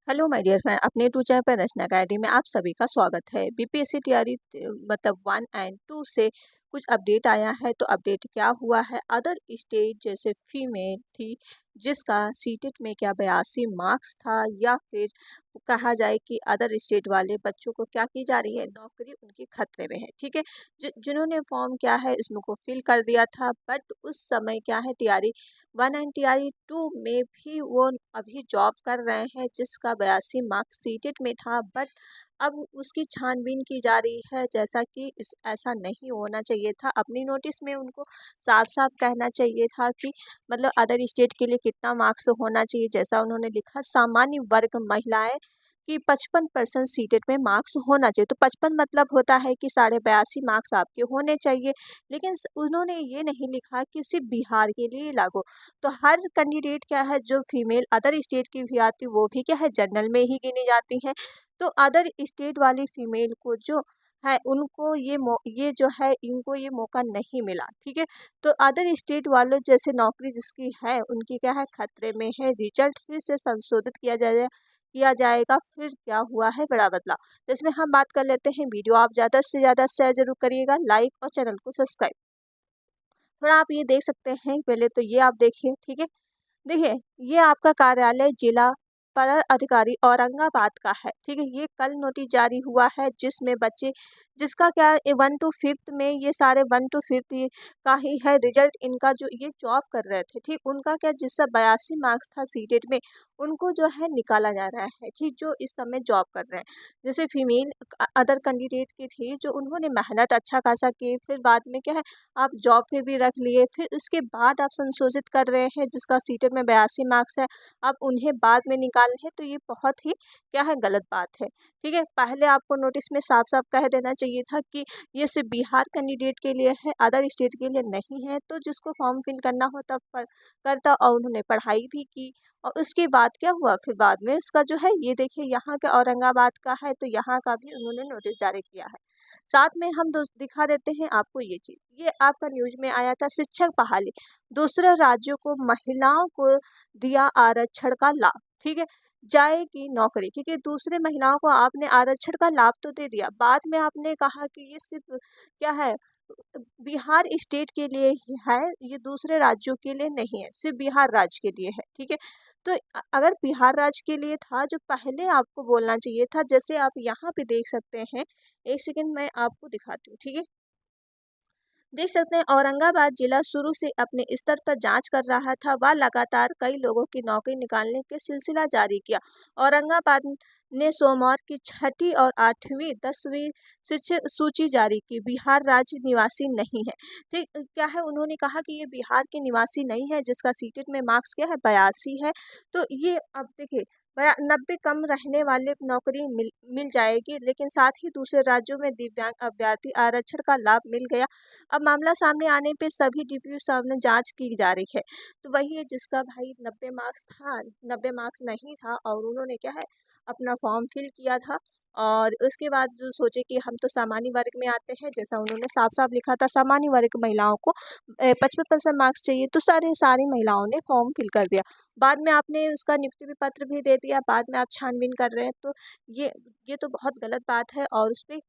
Hello my dear friend, अपने to channel पर रचना academy में आप सभी का स्वागत है। बीपीएससी तैयारी मतलब 1 और 2 से कुछ अपडेट आया है। तो अपडेट क्या हुआ है, अदर स्टेट जैसे फीमेल थी जिसका सीटेट में क्या 82 मार्क्स था, या फिर कहा जाए कि अदर स्टेट वाले बच्चों को क्या की जा रही है, नौकरी उनकी खतरे में है। ठीक है, जिन्होंने फॉर्म क्या है इसमें को फिल कर दिया था, बट उस समय क्या है तैयारी 1 और तैयारी 2 में भी वो अभी जॉब कर रहे हैं जिसका 82 मार्क्स सीटेट में था। बट अब उसकी छानबीन की जा रही है, जैसा कि ऐसा नहीं होना चाहिए था। अपनी नोटिस में उनको साफ साफ कहना चाहिए था कि मतलब अदर स्टेट के लिए कितना मार्क्स होना चाहिए। जैसा उन्होंने लिखा, सामान्य वर्ग महिलाएं कि 55% सीटेट में मार्क्स होना चाहिए। तो 55 मतलब होता है कि 82.5 मार्क्स आपके होने चाहिए। लेकिन उन्होंने ये नहीं लिखा कि सिर्फ बिहार के लिए लागू। तो हर कैंडिडेट क्या है, जो फीमेल अदर स्टेट की भी आती वो भी क्या है जनरल में ही गिनी जाती हैं। तो अदर स्टेट वाली फीमेल को जो है उनको ये जो है इनको ये मौका नहीं मिला। ठीक है, तो अदर स्टेट वालों जैसे नौकरी जिसकी है उनकी क्या है खतरे में है। रिजल्ट फिर से संशोधित किया जाएगा। फिर क्या हुआ है बड़ा बदलाव, तो इसमें हम बात कर लेते हैं। वीडियो आप ज़्यादा से ज़्यादा शेयर जरूर करिएगा, लाइक और चैनल को सब्सक्राइब। थोड़ा आप ये देख सकते हैं, पहले तो ये आप देखिए। ठीक है, देखिए ये आपका कार्यालय जिला पदाधिकारी औरंगाबाद का है। ठीक है, ये कल नोटिस जारी हुआ है जिसमें बच्चे जिसका क्या 1 to 5 में ये सारे 1 to 5 का ही है रिजल्ट इनका, जो ये जॉब कर रहे थे। ठीक, उनका क्या जिसका 82 मार्क्स था सीटेट में उनको जो है निकाला जा रहा है। ठीक, जो इस समय जॉब कर रहे हैं जैसे फीमेल अदर कैंडिडेट की थी जो उन्होंने मेहनत अच्छा खासा की, फिर बाद में क्या है आप जॉब पे भी रख लिए, फिर उसके बाद आप संशोधित कर रहे हैं जिसका सीटेट में 82 मार्क्स है, आप उन्हें बाद में निकाल रहे हैं। तो ये बहुत ही क्या है गलत बात है। ठीक है, पहले आपको नोटिस में साफ साफ कह देना चाहिए था कि ये सिर्फ बिहार कैंडिडेट के लिए है, अदर स्टेट के लिए नहीं है। तो जिसको फॉर्म फिल करना होता करता, और उन्होंने पढ़ाई भी की। और उसके बाद क्या हुआ, फिर बाद में इसका जो है ये देखिए यहाँ के औरंगाबाद का है, तो यहाँ का भी उन्होंने नोटिस जारी किया है। साथ में हम दिखा देते हैं आपको ये चीज, ये आपका न्यूज में आया था। शिक्षक बहाली, दूसरे राज्यों को महिलाओं को दिया आरक्षण का लाभ। ठीक है, जाएगी नौकरी, क्योंकि दूसरे महिलाओं को आपने आरक्षण का लाभ तो दे दिया, बाद में आपने कहा कि ये सिर्फ क्या है बिहार स्टेट के लिए ही है, ये दूसरे राज्यों के लिए नहीं है, सिर्फ बिहार राज्य के लिए है। ठीक है, तो अगर बिहार राज्य के लिए था जो पहले आपको बोलना चाहिए था। जैसे आप यहाँ पे देख सकते हैं, एक सेकंड मैं आपको दिखाती हूँ। ठीक है, देख सकते हैं औरंगाबाद जिला शुरू से अपने स्तर पर जांच कर रहा था, वह लगातार कई लोगों की नौकरी निकालने के सिलसिला जारी किया। औरंगाबाद ने सोमवार की 6ठी और 8वीं 10वीं शिक्षक सूची जारी की। बिहार राज्य निवासी नहीं है। ठीक, क्या है उन्होंने कहा कि ये बिहार के निवासी नहीं है जिसका सीटेट में मार्क्स क्या है 82 है। तो ये अब देखिए 90 कम रहने वाले नौकरी मिल जाएगी, लेकिन साथ ही दूसरे राज्यों में दिव्यांग अभ्यर्थी आरक्षण का लाभ मिल गया। अब मामला सामने आने पे सभी डिप्टी सामने जांच की जा रही है। तो वही है जिसका भाई 90 मार्क्स था, 90 मार्क्स नहीं था, और उन्होंने क्या है अपना फॉर्म फिल किया था। और उसके बाद जो सोचे कि हम तो सामान्य वर्ग में आते हैं, जैसा उन्होंने साफ साफ लिखा था सामान्य वर्ग महिलाओं को 55% मार्क्स चाहिए, तो सारी महिलाओं ने फॉर्म फिल कर दिया। बाद में आपने उसका नियुक्ति पत्र भी दे दिया, बाद में आप छानबीन कर रहे हैं। तो ये तो बहुत गलत बात है। और उस पर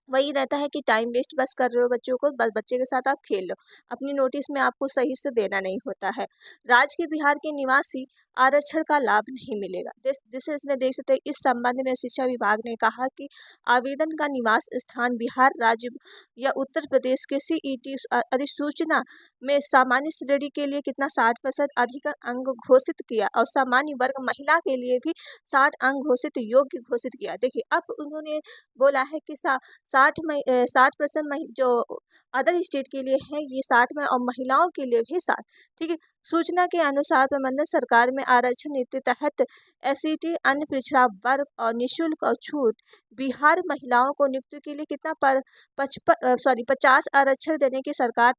वही रहता है कि टाइम वेस्ट बस कर रहे हो बच्चों को, बस बच्चे के साथ आप खेल लो, अपनी नोटिस में आपको सही से देना नहीं होता है। राज्य के बिहार के निवासी आरक्षण का लाभ नहीं मिलेगा। जैसे इसमें देख सकते हैं, इस संबंध में शिक्षा विभाग ने कहा कि आवेदन का निवास स्थान बिहार राज्य या उत्तर प्रदेश के सीईटी अधिसूचना में सामान्य श्रेणी के लिए कितना 60% अधिक अंक घोषित किया, और सामान्य वर्ग महिला के लिए भी 60 अंक घोषित योग्य घोषित किया। देखिए अब उन्होंने बोला है कि 60% जो अदर स्टेट के लिए है ये 60 में, और महिलाओं के लिए भी 60। ठीक है, सूचना के अनुसार प्रबंधन सरकार में आरक्षण नीति तहत एससीटी अन्य पिछड़ा वर्ग और निःशुल्क और छूट बिहार महिलाओं को नियुक्ति के लिए कितना पर 50 आरक्षण देने की सरकार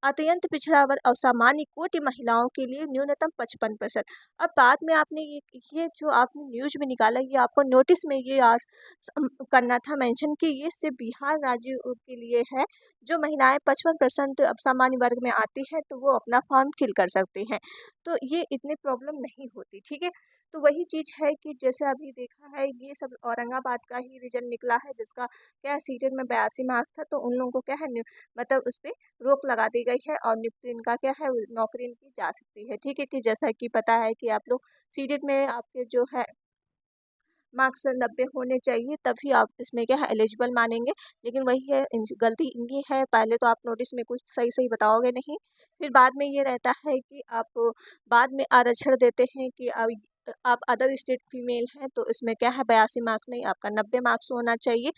अत्यंत पिछड़ा वर्ग और सामान्य कोटि महिलाओं के लिए न्यूनतम 55%। अब बाद में आपने ये जो आपने न्यूज में निकाला, ये आपको नोटिस में ये आज करना था मेंशन कि ये सिर्फ बिहार राज्य के लिए है। जो महिलाएं 55% अब सामान्य वर्ग में आती हैं तो वो अपना फॉर्म फिल कर सकती हैं, तो ये इतनी प्रॉब्लम नहीं होती। ठीक है, तो वही चीज़ है कि जैसे अभी देखा है ये सब औरंगाबाद का ही रिजल्ट निकला है, जिसका क्या है सीटेट में 82 मार्क्स था, तो उन लोगों को क्या है मतलब उस पे रोक लगा दी गई है और नियुक्ति इनका क्या है नौकरी इनकी जा सकती है। ठीक है, कि जैसा कि पता है कि आप लोग सीटेट में आपके जो है मार्क्स 90 होने चाहिए, तभी आप इसमें क्या है एलिजिबल मानेंगे। लेकिन वही है गलती इनकी है, पहले तो आप नोटिस में कुछ सही सही बताओगे नहीं, फिर बाद में ये रहता है कि आप बाद में आरक्षण देते हैं कि आप अदर स्टेट फीमेल हैं, तो इसमें क्या है 82 मार्क्स नहीं, आपका 90 मार्क्स होना चाहिए।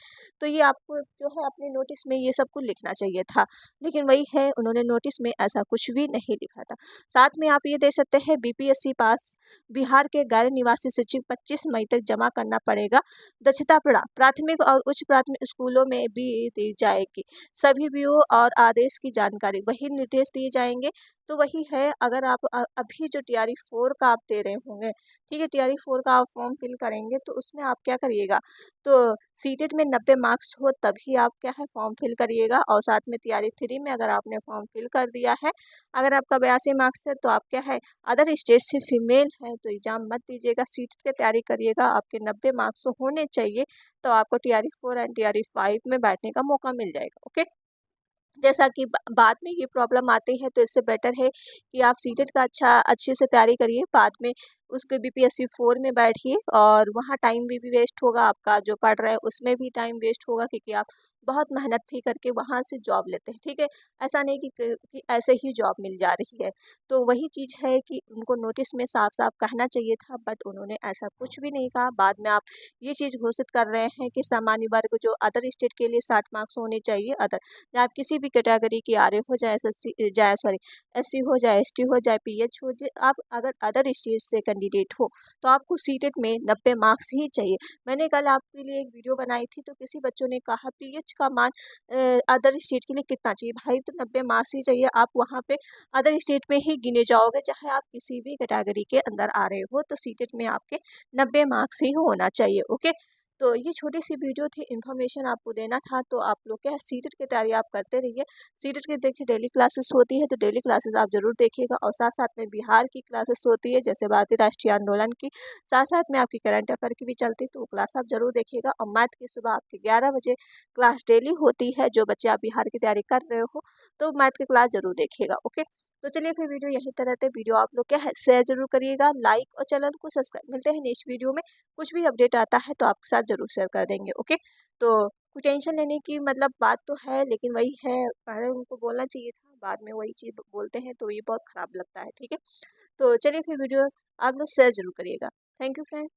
तो ये आपको जो है अपने नोटिस में ये सब कुछ लिखना चाहिए था, लेकिन वही है उन्होंने नोटिस में ऐसा कुछ भी नहीं लिखा था। साथ में आप ये दे सकते हैं बीपीएससी पास बिहार के गैर निवासी शिक्षक 25 मई तक जमा करना पड़ेगा। दक्षता प्रमाण प्राथमिक और उच्च प्राथमिक स्कूलों में भी दी जाएगी। सभी बीओ और आदेश की जानकारी वही निर्देश दिए जाएंगे। तो वही है, अगर आप अभी जो टीआरई 4 का आप दे रहे होंगे, ठीक है, टीआरई 4 का आप फॉर्म फिल करेंगे, तो उसमें आप क्या करिएगा, तो सीटेट में 90 मार्क्स हो तभी आप क्या है फॉर्म फिल करिएगा। और साथ में टीआरई 3 में अगर आपने फॉर्म फिल कर दिया है, अगर आपका 82 मार्क्स है, तो आप क्या है अदर स्टेट से फीमेल हैं तो एग्ज़ाम मत दीजिएगा, सीट की तैयारी करिएगा। आपके 90 मार्क्स होने चाहिए, तो आपको टीआरई 4 एंड टीआरई 5 में बैठने का मौका मिल जाएगा। ओके, जैसा कि बाद में ये प्रॉब्लम आती है, तो इससे बेटर है कि आप सीटेट का अच्छे से तैयारी करिए, बाद में उसके बीपीएससी 4 में बैठिए, और वहाँ टाइम भी वेस्ट होगा आपका, जो पढ़ रहे हैं उसमें भी टाइम वेस्ट होगा, क्योंकि आप बहुत मेहनत भी करके वहाँ से जॉब लेते हैं। ठीक है, ऐसा नहीं कि ऐसे ही जॉब मिल जा रही है। तो वही चीज़ है कि उनको नोटिस में साफ साफ कहना चाहिए था, बट उन्होंने ऐसा कुछ भी नहीं कहा। बाद में आप ये चीज़ घोषित कर रहे हैं कि सामान्य वर्ग जो अदर स्टेट के लिए 60 मार्क्स होने चाहिए, अदर चाहे आप किसी भी कैटेगरी के आ रहे हो, चाहे एसएससी जाए सॉरी एससी हो, चाहे एसटी हो, चाहे पीएच हो, आप अगर अदर स्टेट से कैंडिडेट हो, तो आपको सीटेट में 90 मार्क्स ही चाहिए। मैंने कल आपके लिए एक वीडियो बनाई थी, तो किसी बच्चों ने कहा पीएच का मान अदर स्टेट के लिए कितना चाहिए, भाई तो 90 मार्क्स ही चाहिए। आप वहाँ पे अदर स्टेट में ही गिने जाओगे, चाहे आप किसी भी कैटेगरी के अंदर आ रहे हो, तो सीटेट में आपके 90 मार्क्स ही होना चाहिए। ओके, तो ये छोटी सी वीडियो थी, इन्फॉर्मेशन आपको देना था। तो आप लोग क्या सीटेट की तैयारी आप करते रहिए। सीटेट की देखिए डेली क्लासेस होती है, तो डेली क्लासेस आप जरूर देखिएगा, और साथ साथ में बिहार की क्लासेस होती है, जैसे भारतीय राष्ट्रीय आंदोलन की, साथ साथ में आपकी करंट अफेयर की भी चलती है, तो वो क्लास आप जरूर देखिएगा। और मैथ की सुबह आपकी 11 बजे क्लास डेली होती है। जो बच्चे आप बिहार की तैयारी कर रहे हो, तो मैथ की क्लास जरूर देखिएगा। ओके, तो चलिए फिर वीडियो यहीं तक रहते हैं। वीडियो आप लोग क्या है शेयर जरूर करिएगा, लाइक और चैनल को सब्सक्राइब। मिलते हैं नेक्स्ट वीडियो में। कुछ भी अपडेट आता है तो आपके साथ जरूर शेयर कर देंगे। ओके, तो कोई टेंशन लेने की मतलब बात तो है, लेकिन वही है, पहले उनको बोलना चाहिए था, बाद में वही चीज़ बोलते हैं, तो ये बहुत खराब लगता है। ठीक है, तो चलिए फिर वीडियो आप लोग शेयर जरूर करिएगा। Thank you friend.